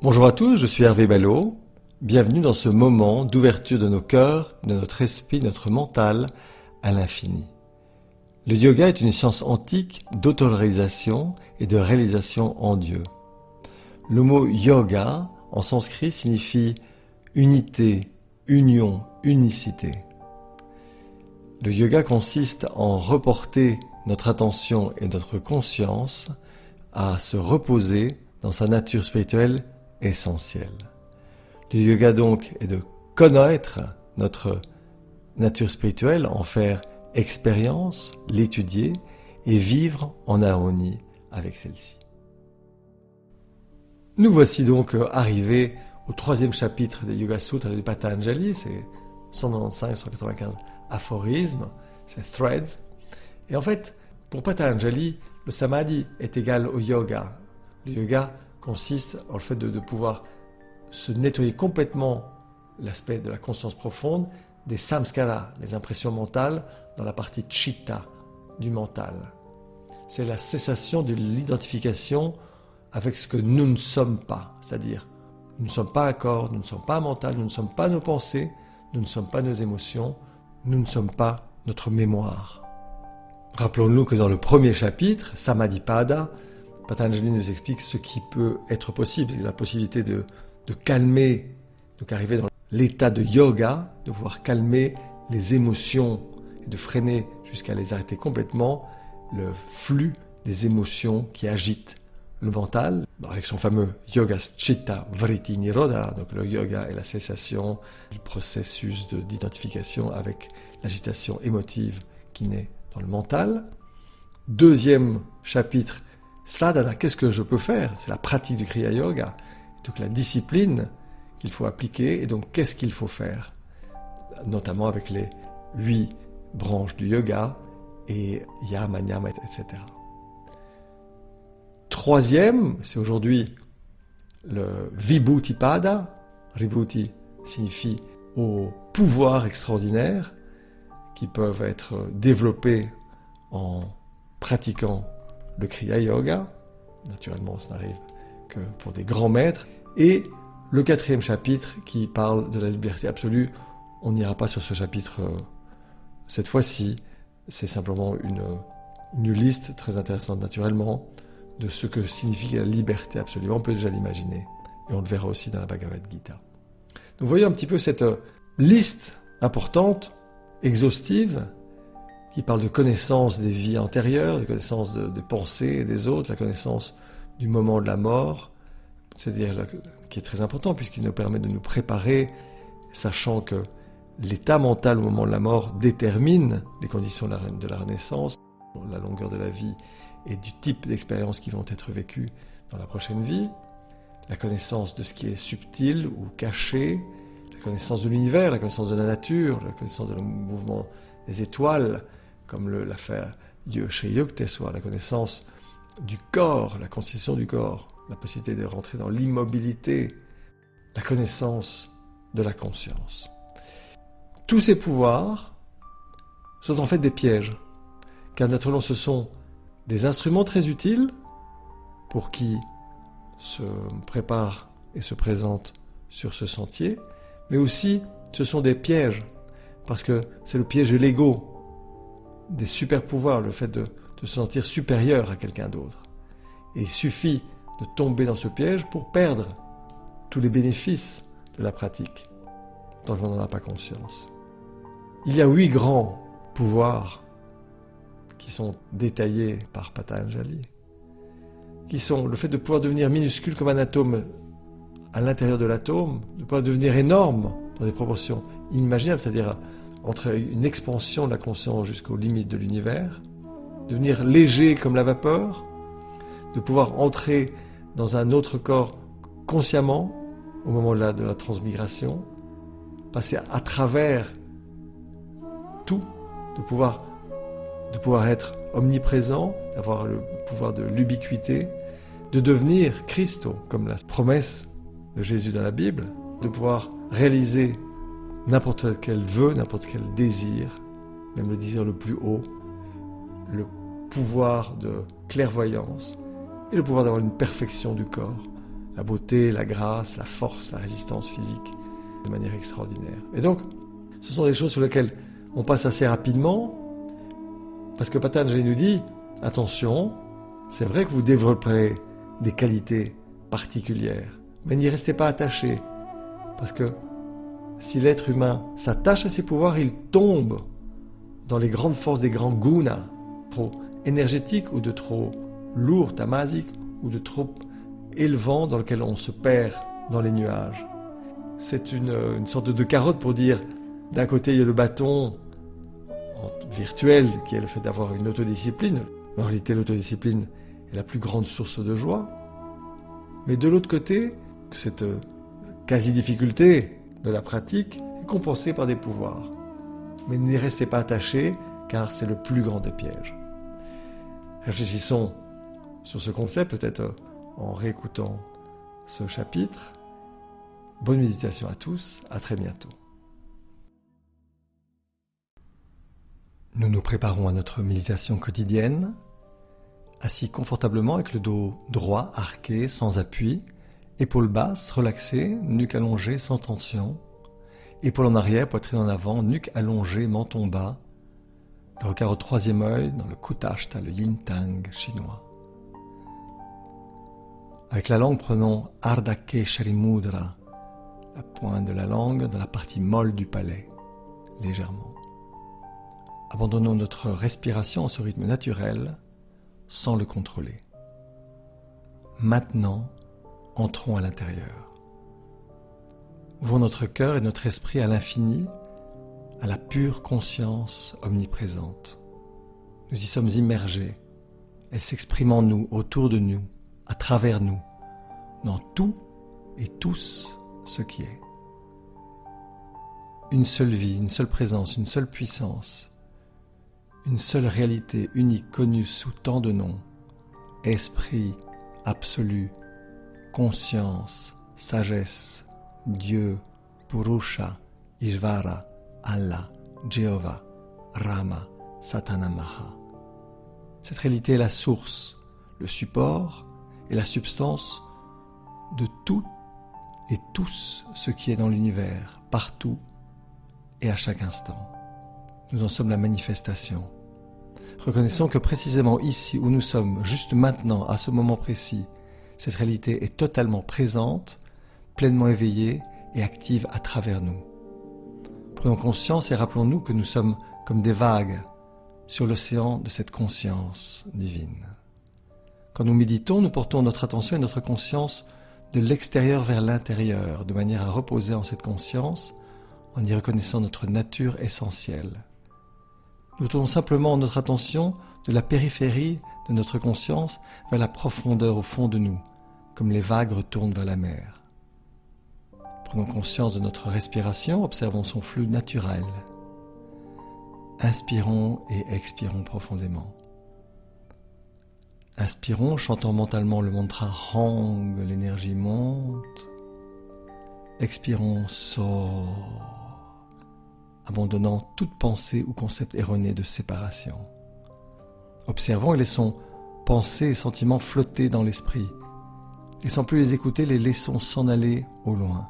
Bonjour à tous, je suis Hervé Ballot. Bienvenue dans ce moment d'ouverture de nos cœurs, de notre esprit, de notre mental à l'infini. Le yoga est une science antique d'autoréalisation et de réalisation en Dieu. Le mot yoga en sanskrit signifie unité, union, unicité. Le yoga consiste en reporter notre attention et notre conscience à se reposer dans sa nature spirituelle essentielle. Le yoga donc est de connaître notre nature spirituelle, en faire expérience, l'étudier et vivre en harmonie avec celle-ci. Nous voici donc arrivés au 3e chapitre des Yoga Sutras du Patanjali, c'est 195-195 aphorismes, c'est threads. Et en fait, pour Patanjali, le samadhi est égal au yoga. Le yoga consiste en le fait de pouvoir se nettoyer complètement l'aspect de la conscience profonde des samskaras, les impressions mentales, dans la partie chitta, du mental. C'est la cessation de l'identification avec ce que nous ne sommes pas, c'est-à-dire nous ne sommes pas un corps, nous ne sommes pas un mental, nous ne sommes pas nos pensées, nous ne sommes pas nos émotions, nous ne sommes pas notre mémoire. Rappelons-nous que dans le premier chapitre, Samadhipada, Patanjali nous explique ce qui peut être possible, c'est la possibilité de calmer, donc arriver dans l'état de yoga, de pouvoir calmer les émotions et de freiner jusqu'à les arrêter complètement, le flux des émotions qui agitent le mental, avec son fameux yoga chitta vritti nirodha, donc le yoga est la cessation du processus d'identification avec l'agitation émotive qui naît dans le mental. Deuxième chapitre, sadhana, qu'est-ce que je peux faire? C'est la pratique du Kriya Yoga, donc la discipline qu'il faut appliquer, et donc qu'est-ce qu'il faut faire? Notamment avec les 8 branches du yoga, et yama, niyama, etc. Troisième, c'est aujourd'hui le Vibhuti-pada. Vibhuti signifie aux pouvoirs extraordinaires qui peuvent être développés en pratiquant le Kriya Yoga. Naturellement, ça n'arrive que pour des grands maîtres. Et le 4e chapitre qui parle de la liberté absolue. On n'ira pas sur ce chapitre cette fois-ci. C'est simplement une liste très intéressante naturellement de ce que signifie la liberté absolue. On peut déjà l'imaginer. Et on le verra aussi dans la Bhagavad Gita. Nous voyons un petit peu cette liste importante, exhaustive, qui parle de connaissance des vies antérieures, de connaissance des pensées des autres, la connaissance du moment de la mort, c'est-à-dire qui est très important puisqu'il nous permet de nous préparer, sachant que l'état mental au moment de la mort détermine les conditions de la renaissance, la longueur de la vie et du type d'expériences qui vont être vécues dans la prochaine vie, la connaissance de ce qui est subtil ou caché, la connaissance de l'univers, la connaissance de la nature, la connaissance de le mouvement des étoiles, comme l'a fait chez Yukteswar, la connaissance du corps, la constitution du corps, la possibilité de rentrer dans l'immobilité, la connaissance de la conscience. Tous ces pouvoirs sont en fait des pièges, car naturellement ce sont des instruments très utiles pour qui se prépare et se présente sur ce sentier, mais aussi ce sont des pièges, parce que c'est le piège de l'ego, des super pouvoirs, le fait de se sentir supérieur à quelqu'un d'autre. Et il suffit de tomber dans ce piège pour perdre tous les bénéfices de la pratique, tant qu'on n'en a pas conscience. Il y a 8 grands pouvoirs qui sont détaillés par Patanjali, qui sont le fait de pouvoir devenir minuscule comme un atome à l'intérieur de l'atome, de pouvoir devenir énorme dans des proportions inimaginables, c'est-à-dire entre une expansion de la conscience jusqu'aux limites de l'univers, devenir léger comme la vapeur, de pouvoir entrer dans un autre corps consciemment au moment de la transmigration, passer à travers tout, de pouvoir être omniprésent, d'avoir le pouvoir de l'ubiquité, de devenir Christo, comme la promesse de Jésus dans la Bible, de pouvoir réaliser n'importe quel vœu, n'importe quel désir, même le désir le plus haut, le pouvoir de clairvoyance et le pouvoir d'avoir une perfection du corps la beauté, la grâce, la force, la résistance physique de manière extraordinaire. Et donc, ce sont des choses sur lesquelles on passe assez rapidement, parce que Patanjali nous dit, attention, c'est vrai que vous développerez des qualités particulières, mais n'y restez pas attaché, parce que si l'être humain s'attache à ses pouvoirs, il tombe dans les grandes forces des grands gunas, trop énergétiques ou de trop lourds, tamasiques, ou de trop élevants dans lequel on se perd dans les nuages. C'est une sorte de carotte pour dire, d'un côté il y a le bâton virtuel qui est le fait d'avoir une autodiscipline. En réalité, l'autodiscipline est la plus grande source de joie. Mais de l'autre côté, cette quasi-difficulté de la pratique est compensée par des pouvoirs. Mais n'y restez pas attachés, car c'est le plus grand des pièges. Réfléchissons sur ce concept, peut-être en réécoutant ce chapitre. Bonne méditation à tous, à très bientôt. Nous nous préparons à notre méditation quotidienne, assis confortablement avec le dos droit, arqué, sans appui, épaules basses, relâchées, nuque allongée, sans tension, épaules en arrière, poitrine en avant, nuque allongée, menton bas, le regard au troisième œil dans le Kutashta, le Yin Tang chinois. Avec la langue, prenons Ardha Keshari Mudra, la pointe de la langue dans la partie molle du palais, légèrement. Abandonnons notre respiration à ce rythme naturel, sans le contrôler. Maintenant, entrons à l'intérieur. Ouvrons notre cœur et notre esprit à l'infini, à la pure conscience omniprésente. Nous y sommes immergés. Elle s'exprime en nous, autour de nous, à travers nous, dans tout et tous ce qui est. Une seule vie, une seule présence, une seule puissance, une seule réalité unique connue sous tant de noms, esprit, absolu, conscience, sagesse, Dieu, Purusha, Ishvara, Allah, Jéhovah, Rama, Satanamaha. Cette réalité est la source, le support et la substance de tout et tous ce qui est dans l'univers, partout et à chaque instant. Nous en sommes la manifestation. Reconnaissons que précisément ici où nous sommes, juste maintenant, à ce moment précis, cette réalité est totalement présente, pleinement éveillée et active à travers nous. Prenons conscience et rappelons-nous que nous sommes comme des vagues sur l'océan de cette conscience divine. Quand nous méditons, nous portons notre attention et notre conscience de l'extérieur vers l'intérieur, de manière à reposer en cette conscience, en y reconnaissant notre nature essentielle. Nous tournons simplement notre attention de la périphérie de notre conscience vers la profondeur au fond de nous, comme les vagues retournent vers la mer. Prenons conscience de notre respiration, observons son flux naturel. Inspirons et expirons profondément. Inspirons, chantant mentalement le mantra Hang, l'énergie monte. Expirons, sort, abandonnant toute pensée ou concept erroné de séparation. Observons et laissons pensées et sentiments flotter dans l'esprit. Et sans plus les écouter, les laissons s'en aller au loin.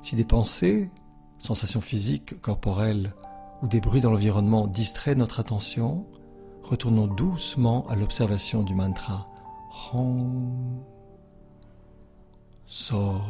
Si des pensées, sensations physiques, corporelles ou des bruits dans l'environnement distraient notre attention, retournons doucement à l'observation du mantra Hong, So.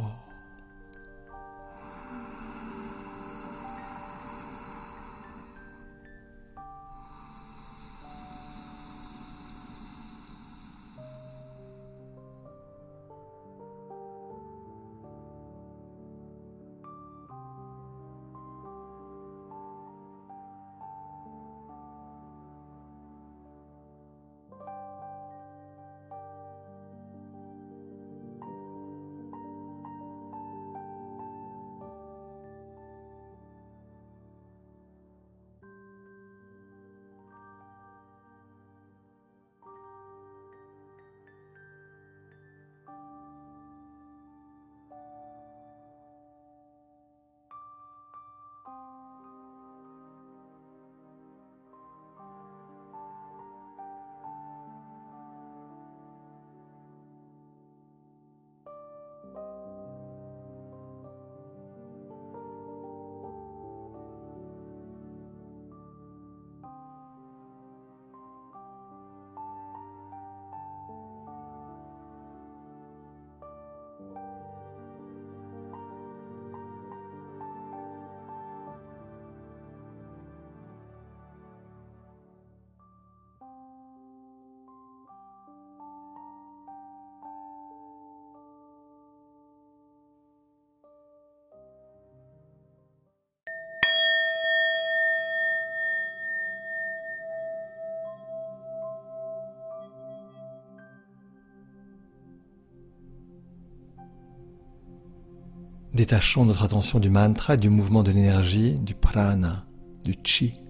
Détachons notre attention du mantra et du mouvement de l'énergie, du prana, du chi.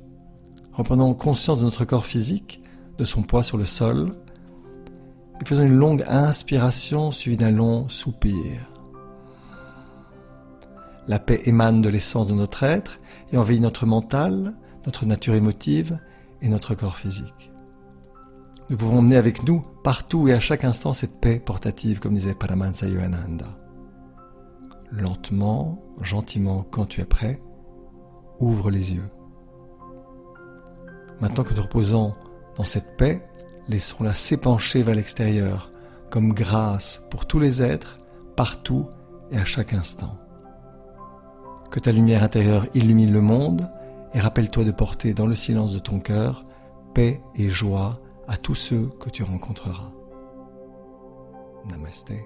Reprenons conscience de notre corps physique, de son poids sur le sol, et faisons une longue inspiration suivie d'un long soupir. La paix émane de l'essence de notre être et envahit notre mental, notre nature émotive et notre corps physique. Nous pouvons emmener avec nous, partout et à chaque instant, cette paix portative, comme disait Paramahansa Yogananda. Lentement, gentiment, quand tu es prêt, ouvre les yeux. Maintenant que nous reposons dans cette paix, laissons-la s'épancher vers l'extérieur, comme grâce pour tous les êtres, partout et à chaque instant. Que ta lumière intérieure illumine le monde et rappelle-toi de porter dans le silence de ton cœur paix et joie à tous ceux que tu rencontreras. Namasté.